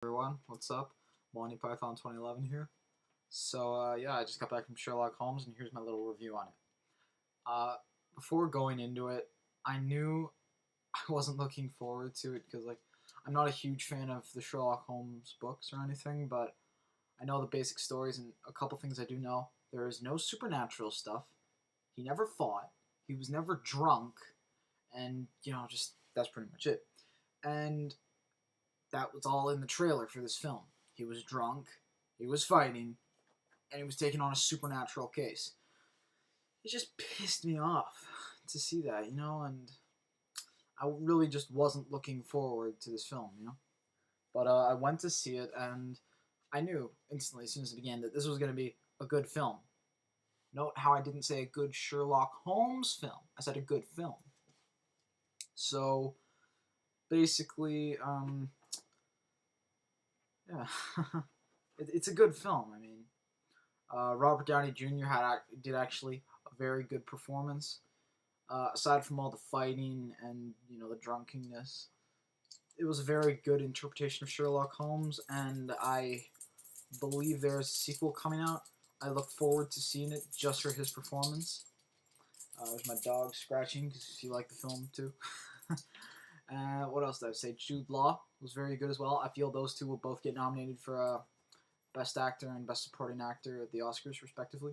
Everyone, what's up? Monty Python 2011 here. So yeah, I just got back from Sherlock Holmes, and here's my little review on it. Uh, Before going into it, I knew I wasn't looking forward to it because I'm not a huge fan of the Sherlock Holmes books or anything, but I know the basic stories and a couple things I do know. There is no supernatural stuff. He never fought. He was never drunk, and just that's pretty much it. And that was all in the trailer for this film. He was drunk, he was fighting, and he was taking on a supernatural case. It just pissed me off to see that, and I really just wasn't looking forward to this film. But I went to see it, and I knew instantly as soon as it began that this was going to be a good film. Note how I didn't say a good Sherlock Holmes film. I said a good film. So, basically, yeah, it's a good film. I mean, Robert Downey Jr. did actually a very good performance. Aside from all the fighting and the drunkenness, it was a very good interpretation of Sherlock Holmes, and I believe there's a sequel coming out. I look forward to seeing it just for his performance. There's my dog scratching because he liked the film too. What else did I say? Jude Law was very good as well. I feel those two will both get nominated for Best Actor and Best Supporting Actor at the Oscars, respectively.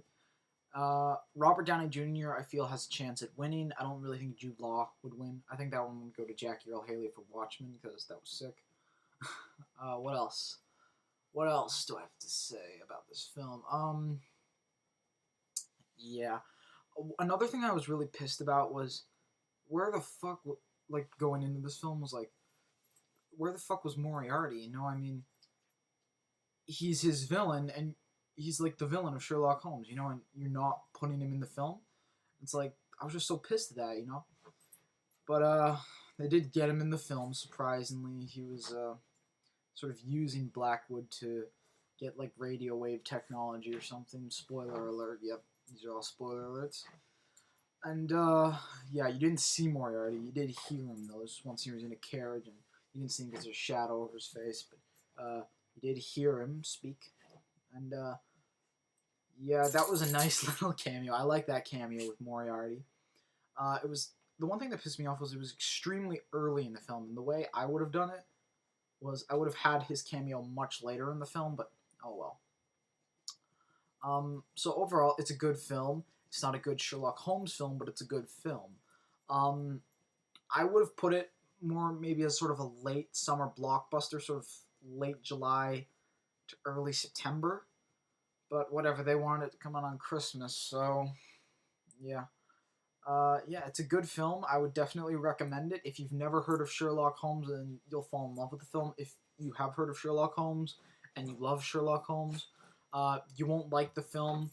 Robert Downey Jr. I feel has a chance at winning. I don't really think Jude Law would win. I think that one would go to Jackie Earle Haley for Watchmen because that was sick. What else? What else do I have to say about this film? Yeah. Another thing I was really pissed about was where the fuck, going into this film was where the fuck was Moriarty? I mean, he's his villain, and he's the villain of Sherlock Holmes, and you're not putting him in the film. It's I was just so pissed at that. But they did get him in the film, surprisingly. He was sort of using Blackwood to get radio wave technology or something. Spoiler alert. Yep, these are all spoiler alerts. And yeah, you didn't see Moriarty. You did hear him though. There's one scene where he was in a carriage, and you didn't see him because there's a shadow over his face. But you did hear him speak, and yeah, that was a nice little cameo. I like that cameo with Moriarty. It was the one thing that pissed me off was it was extremely early in the film, and the way I would have done it was I would have had his cameo much later in the film. But oh well. So overall, it's a good film. It's not a good Sherlock Holmes film, but it's a good film. I would have put it more maybe as sort of a late summer blockbuster, sort of late July to early September. But whatever, they wanted it to come out on Christmas, so yeah. Yeah, it's a good film. I would definitely recommend it. If you've never heard of Sherlock Holmes, then you'll fall in love with the film. If you have heard of Sherlock Holmes and you love Sherlock Holmes, you won't like the film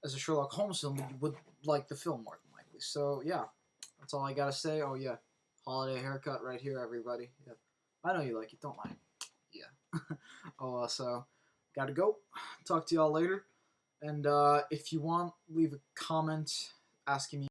as a Sherlock Holmes film, but you would like the film more than likely. So yeah, that's all I gotta say. Oh yeah, holiday haircut right here, everybody. Yeah, I know you like it. Don't mind. Yeah. Oh, so gotta go. Talk to y'all later. And if you want, leave a comment asking me